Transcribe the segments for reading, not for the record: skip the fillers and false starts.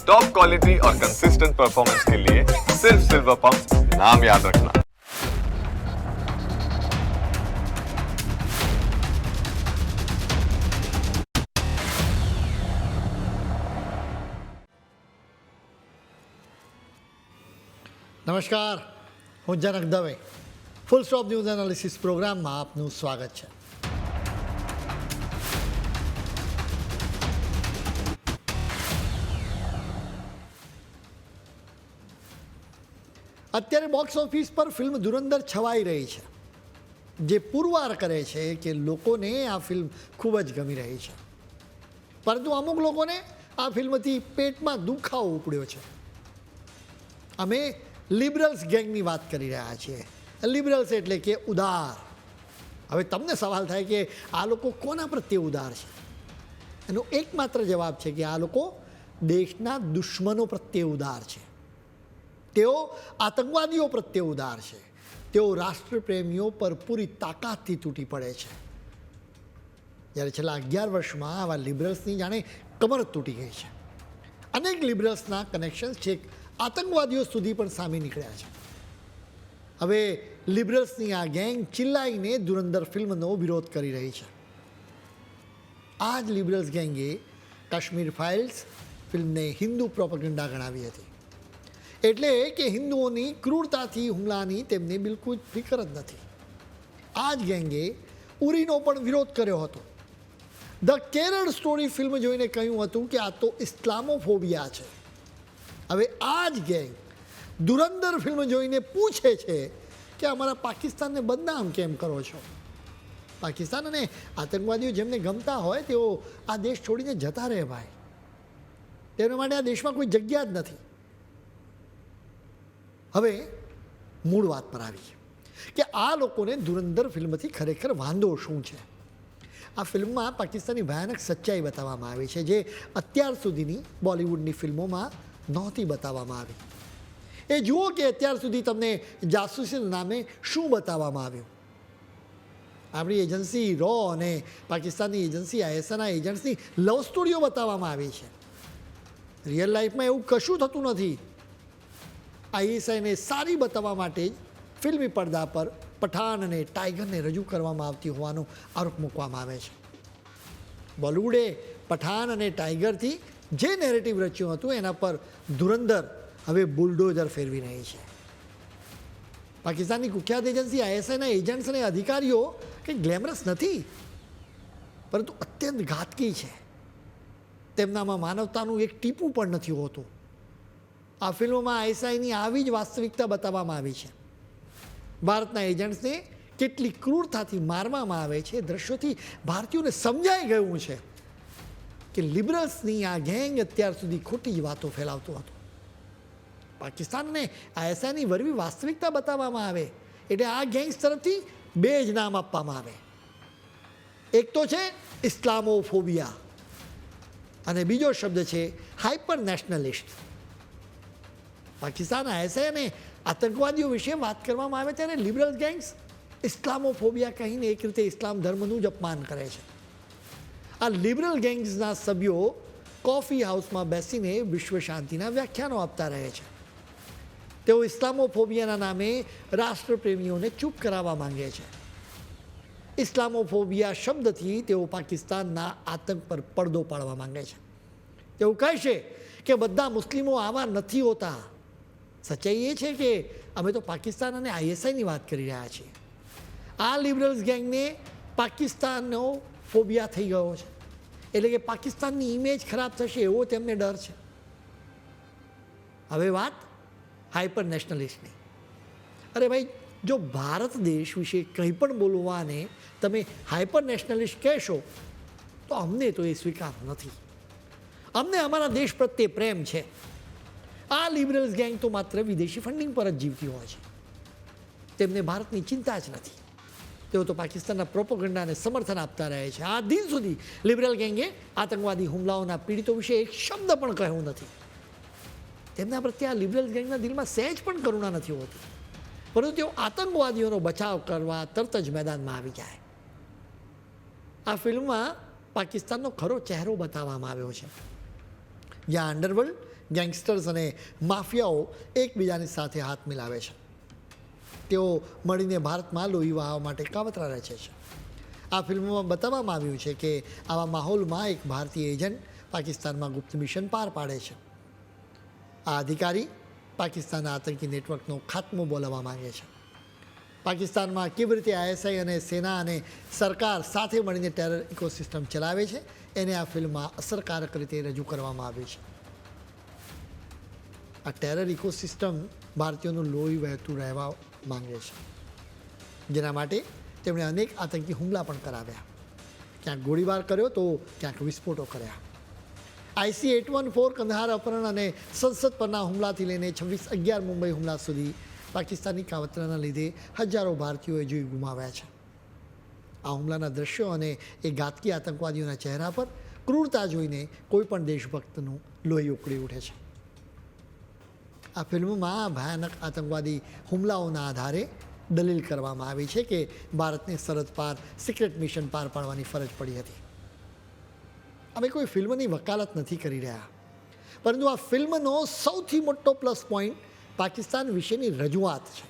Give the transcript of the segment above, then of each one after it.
Top quality और consistent performance के लिए सिर्फ सिल्वर पंप नाम याद रखना। નમસ્કાર, હું Janak Dave. Full stop news analysis પ્રોગ્રામમાં આપનું સ્વાગત છે. અત્યારે બોક્સ ઓફિસ પર ફિલ્મ ધુરંધર છવાઈ રહી છે, જે પુરવાર કરે છે કે લોકોને આ ફિલ્મ ખૂબ જ ગમી રહી છે. પરંતુ અમુક લોકોને આ ફિલ્મથી પેટમાં દુખાવો ઉપડ્યો છે. અમે લિબરલ્સ ગેંગની વાત કરી રહ્યા છીએ. લિબરલ્સ એટલે કે ઉદાર. હવે તમને સવાલ થાય કે આ લોકો કોના પ્રત્યે ઉદાર છે? એનો એકમાત્ર જવાબ છે કે આ લોકો દેશના દુશ્મનો પ્રત્યે ઉદાર છે. તેઓ આતંકવાદીઓ પ્રત્યે ઉદાર છે. તેઓ રાષ્ટ્રપ્રેમીઓ પર પૂરી તાકાતથી તૂટી પડે છે. જ્યારે છેલ્લા 11 વર્ષમાં આવા લિબરલ્સની જાણે કમર તૂટી ગઈ છે. અનેક લિબરલ્સના કનેક્શન્સ છે આતંકવાદીઓ સુધી પણ સામે નીકળ્યા છે. હવે લિબરલ્સની આ ગેંગ ચિલ્લાઈને ધુરંધર ફિલ્મનો વિરોધ કરી રહી છે. આ જ લિબરલ્સ ગેંગે કાશ્મીર ફાઇલ્સ ફિલ્મને હિન્દુ પ્રોપગેન્ડા ગણાવી હતી. એટલે કે હિન્દુઓની ક્રૂરતાથી હુમલાની તેમને બિલકુલ ફિકર જ નથી. આ જ ગેંગે ઉરીનો પણ વિરોધ કર્યો હતો. ધ કેરળ સ્ટોરી ફિલ્મ જોઈને કહ્યું હતું કે આ તો ઇસ્લામોફોબિયા છે. હવે આ જ ગેંગ ધુરંધર ફિલ્મ જોઈને પૂછે છે કે અમારા પાકિસ્તાનને બદનામ કેમ કરો છો? પાકિસ્તાન અને આતંકવાદીઓ જેમને ગમતા હોય તેઓ આ દેશ છોડીને જતા રહે ભાઈ. તેના માટે આ દેશમાં કોઈ જગ્યા જ નથી. હવે મૂળ વાત પર આવી કે આ લોકોને ધુરંધર ફિલ્મથી ખરેખર વાંધો શું છે? આ ફિલ્મમાં પાકિસ્તાનની ભયાનક સચ્ચાઈ બતાવવામાં આવી છે, જે અત્યાર સુધીની બોલિવૂડની ફિલ્મોમાં નહોતી બતાવવામાં આવી. એ જુઓ કે અત્યાર સુધી તમને જાસૂસીના નામે શું બતાવવામાં આવ્યું. આપણી એજન્સી રો અને પાકિસ્તાનની એજન્સી ISIના એજન્ટ્સની લવ સ્ટોરીઓ બતાવવામાં આવી છે. રિયલ લાઈફમાં એવું કશું થતું નથી. ISIને સારી બતાવવા માટે જ ફિલ્મી પડદા પર પઠાણ અને ટાઈગરને રજૂ કરવામાં આવતી હોવાનો આરોપ મૂકવામાં આવે છે. બોલિવૂડે પઠાણ અને ટાઈગરથી જે નેરેટિવ રચ્યું હતું એના પર ધુરંધર હવે બુલડોઝર ફેરવી રહી છે. પાકિસ્તાનની કુખ્યાત એજન્સી ISIના એજન્ટ્સ અને અધિકારીઓ કંઈ ગ્લેમરસ નથી, પરંતુ અત્યંત ઘાતકી છે. તેમનામાં માનવતાનું એક ટીપું પણ નથી હોતું. આ ફિલ્મોમાં ISIની આવી જ વાસ્તવિકતા બતાવવામાં આવી છે. ભારતના એજન્ટ્સને કેટલી ક્રૂરતાથી મારવામાં આવે છે દ્રશ્યોથી ભારતીયોને સમજાઈ ગયું છે કે લિબરલ્સની આ ગેંગ અત્યાર સુધી ખોટી જ વાતો ફેલાવતું હતું. પાકિસ્તાન અને ISIની વરવી વાસ્તવિકતા બતાવવામાં આવે એટલે આ ગેંગ્સ તરફથી બે જ નામ આપવામાં આવે. એક તો છે ઇસ્લામોફોબિયા અને બીજો શબ્દ છે હાઇપર નેશનલિસ્ટ. પાકિસ્તાન ISI અને આતંકવાદીઓ વિશે વાત કરવામાં આવે ત્યારે લિબરલ ગેંગ્સ ઇસ્લામોફોબિયા કહીને એક રીતે ઇસ્લામ ધર્મનું જ અપમાન કરે છે. આ લિબરલ ગેંગ્સના સભ્યો કોફી હાઉસમાં બેસીને વિશ્વ શાંતિના વ્યાખ્યાનો આપતા રહે છે. તેઓ ઇસ્લામોફોબિયાના નામે રાષ્ટ્રપ્રેમીઓને ચૂપ કરાવવા માંગે છે. ઇસ્લામોફોબિયા શબ્દથી તેઓ પાકિસ્તાનના આતંક પર પડદો પાડવા માંગે છે. તેઓ કહે છે કે બધા મુસ્લિમો આવા નથી હોતા. સચ્ચાઈ એ છે કે અમે તો પાકિસ્તાન અને ISIની વાત કરી રહ્યા છીએ. આ લિબરલ્સ ગેંગને પાકિસ્તાનનો ફોબિયા થઈ ગયો છે. એટલે કે પાકિસ્તાનની ઇમેજ ખરાબ થશે એવો તેમને ડર છે. હવે વાત હાઇપર નેશનલિસ્ટની. અરે ભાઈ, જો ભારત દેશ વિશે કંઈ પણ બોલવાને તમે હાઇપર નેશનલિસ્ટ કહેશો તો અમને તો એ સ્વીકાર નથી. અમને અમારા દેશ પ્રત્યે પ્રેમ છે. આ લિબરલ્સ ગેંગ તો માત્ર વિદેશી ફંડિંગ પર જ જીવતી હોય છે. તેમને ભારતની ચિંતા જ નથી. તેઓ તો પાકિસ્તાનના પ્રોપોગન્ડાને સમર્થન આપતા રહે છે. આ દિન સુધી લિબરલ ગેંગે આતંકવાદી હુમલાઓના પીડિતો વિશે એક શબ્દ પણ કહ્યું નથી. તેમના પ્રત્યે આ લિબરલ ગેંગના દિલમાં સહેજ પણ કરુણા નથી હોતી, પરંતુ તેઓ આતંકવાદીઓનો બચાવ કરવા તરત જ મેદાનમાં આવી જાય. આ ફિલ્મમાં પાકિસ્તાનનો ખરો ચહેરો બતાવવામાં આવ્યો છે. જ્યાં અંડરવર્લ્ડ, ગેંગસ્ટર્સ અને માફિયાઓ એકબીજાની સાથે હાથ મિલાવે છે. તેઓ મળીને ભારતમાં લોહી વહાવવા માટે કાવતરા રચે છે. આ ફિલ્મોમાં બતાવવામાં આવ્યું છે કે આવા માહોલમાં એક ભારતીય એજન્ટ પાકિસ્તાનમાં ગુપ્ત મિશન પાર પાડે છે. આ અધિકારી પાકિસ્તાનના આતંકી નેટવર્કનો ખાત્મો બોલાવવા માંગે છે. પાકિસ્તાનમાં કેવી રીતે ISI અને સેના અને સરકાર સાથે મળીને ટેરર ઇકોસિસ્ટમ ચલાવે છે એને આ ફિલ્મમાં અસરકારક રીતે રજૂ કરવામાં આવ્યું છે. આ ટેરર ઇકોસિસ્ટમ ભારતીયોનું લોહી વહેતું રહેવા માંગે છે, જેના માટે તેમણે અનેક આતંકી હુમલા પણ કરાવ્યા. ક્યાંક ગોળીબાર કર્યો તો ક્યાંક વિસ્ફોટો કર્યા. IC-814 કંદહાર અપહરણ અને સંસદ પરના હુમલાથી લઈને 26/11 મુંબઈ હુમલા સુધી પાકિસ્તાની કાવતરાના લીધે હજારો ભારતીયોએ જીવ ગુમાવ્યા છે. આ હુમલાના દ્રશ્યો અને એ ઘાતકી આતંકવાદીઓના ચહેરા પર ક્રૂરતા જોઈને કોઈ પણ દેશભક્તનું લોહી ઉકળી ઉઠે છે. આ ફિલ્મમાં ભયાનક આતંકવાદી હુમલાઓના આધારે દલીલ કરવામાં આવી છે કે ભારતને સરહદ પાર સિક્રેટ મિશન પાર પાડવાની ફરજ પડી હતી. અમે કોઈ ફિલ્મની વકાલત નથી કરી રહ્યા, પરંતુ આ ફિલ્મનો સૌથી મોટો પ્લસ પોઈન્ટ પાકિસ્તાન વિશેની રજૂઆત છે.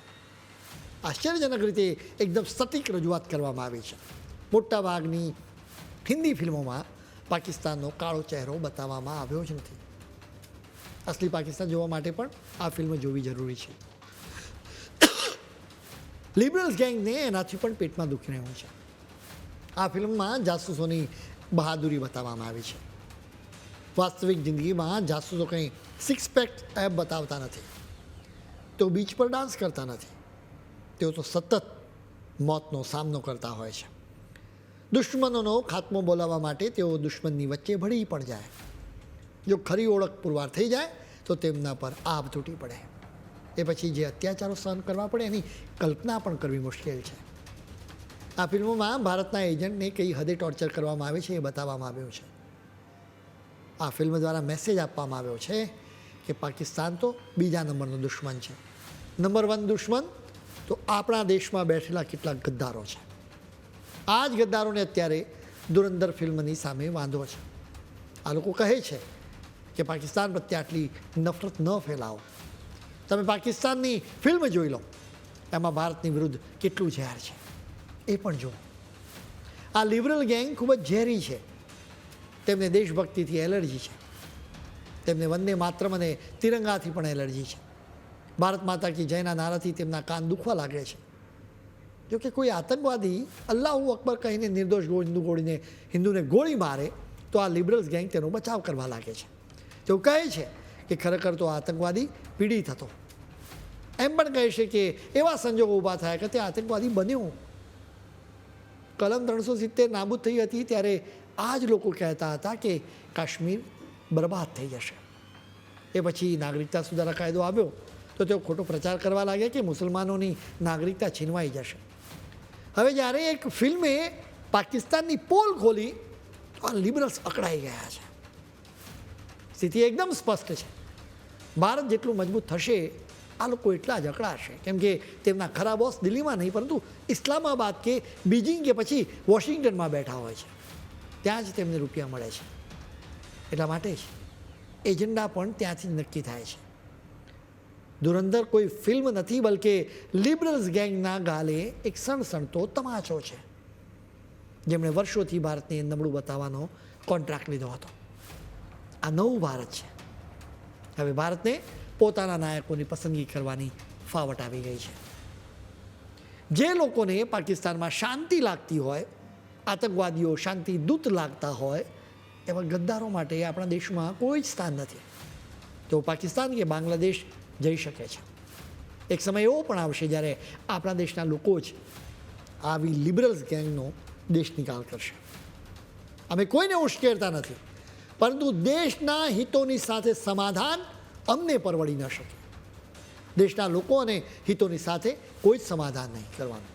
આશ્ચર્યજનક રીતે એકદમ સટીક રજૂઆત કરવામાં આવી છે. મોટાભાગની હિન્દી ફિલ્મોમાં પાકિસ્તાનનો કાળો ચહેરો બતાવવામાં આવ્યો જ નથી. અસલી પાકિસ્તાન જોવા માટે પણ આ ફિલ્મ જોવી જરૂરી છે. લિબરલ્સ ગેંગને એનાથી પણ પેટમાં દુખી રહ્યું છે. આ ફિલ્મમાં જાસૂસોની બહાદુરી બતાવવામાં આવી છે. વાસ્તવિક જિંદગીમાં જાસૂસો કંઈ સિક્સ પેક એપ બતાવતા નથી. તેઓ બીચ પર ડાન્સ કરતા નથી. તેઓ તો સતત મોતનો સામનો કરતા હોય છે. દુશ્મનોનો ખાત્મો બોલાવવા માટે તેઓ દુશ્મનની વચ્ચે ભળી પણ જાય. જો ખરી ઓળખ પુરવાર થઈ જાય તો તેમના પર આભ તૂટી પડે. એ પછી જે અત્યાચારો સહન કરવા પડે એની કલ્પના પણ કરવી મુશ્કેલ છે. આ ફિલ્મોમાં ભારતના એજન્ટને કઈ હદે ટોર્ચર કરવામાં આવે છે એ બતાવવામાં આવ્યું છે. આ ફિલ્મ દ્વારા મેસેજ આપવામાં આવ્યો છે કે પાકિસ્તાન તો બીજા નંબરનો દુશ્મન છે. નંબર 1 દુશ્મન તો આપણા દેશમાં બેઠેલા કેટલાક ગદ્દારો છે. આ જ ગદ્દારોને અત્યારે ધુરંધર ફિલ્મની સામે વાંધો છે. આ લોકો કહે છે કે પાકિસ્તાન પ્રત્યે આટલી નફરત ન ફેલાવો. તમે પાકિસ્તાનની ફિલ્મ જોઈ લો, એમાં ભારતની વિરુદ્ધ કેટલું ઝેર છે એ પણ જુઓ. આ લિબરલ ગેંગ ખૂબ જ ઝેરી છે. તેમને દેશભક્તિથી એલર્જી છે. તેમને વંદે માતરમ અને તિરંગાથી પણ એલર્જી છે. ભારત માતા કી જયના નારાથી તેમના કાન દુખવા લાગે છે. જોકે કોઈ આતંકવાદી અલ્લાહુ અકબર કહીને નિર્દોષ હિન્દુને ગોળી મારે તો આ લિબરલ્સ ગેંગ તેનો બચાવ કરવા લાગે છે. તેઓ કહે છે કે ખરેખર તો આતંકવાદી પીડિત હતો. એમ પણ કહે છે કે એવા સંજોગો ઊભા થયા કે તે આતંકવાદી બન્યો. કલમ 370 નાબૂદ થઈ હતી ત્યારે આ જ લોકો કહેતા હતા કે કાશ્મીર બરબાદ થઈ જશે. એ પછી નાગરિકતા સુધારા કાયદો આવ્યો તો તેઓ ખોટો પ્રચાર કરવા લાગ્યા કે મુસલમાનોની નાગરિકતા છીનવાઈ જશે. હવે જ્યારે એક ફિલ્મે પાકિસ્તાનની પોલ ખોલી તો આ લિબરલ્સ અકળાઈ ગયા છે. સ્થિતિ એકદમ સ્પષ્ટ છે. ભારત જેટલું મજબૂત થશે આ લોકો એટલા જ અકળાશે, કેમ કે તેમના ખરા બોસ દિલ્હીમાં નહીં પરંતુ ઇસ્લામાબાદ કે બીજિંગ કે પછી વોશિંગ્ટનમાં બેઠા હોય છે. ત્યાં જ તેમને રૂપિયા મળે છે. એટલા માટે જ એજન્ડા પણ ત્યાંથી જ નક્કી થાય છે. ધુરંધર કોઈ ફિલ્મ નથી, બલકે લિબરલ્સ ગેંગના ગાલે એક સણસણતો તમાચો છે, જેમણે વર્ષોથી ભારતને નબળું બતાવવાનો કોન્ટ્રાક્ટ લીધો હતો. આ નવું ભારત છે. હવે ભારતને પોતાના નાયકોની પસંદગી કરવાની ફાવટ આવી ગઈ છે. જે લોકોને પાકિસ્તાનમાં શાંતિ લાગતી હોય, આતંકવાદીઓ શાંતિ દૂત લાગતા હોય, એવા ગદ્દારો માટે આપણા દેશમાં કોઈ જ સ્થાન નથી. તેઓ પાકિસ્તાન કે બાંગ્લાદેશ જઈ શકે છે. એક સમય એવો પણ આવશે જ્યારે આપણા દેશના લોકો જ આવી લિબરલ્સ ગેંગનો દેશ નિકાલ કરશે. અમે કોઈને ઉશ્કેરતા નથી, પરંતુ દેશના હિતોની સાથે સમાધાન અમને પરવડી ન શકે. દેશના લોકો અને હિતોની સાથે કોઈ જ સમાધાન નહીં કરવાનું.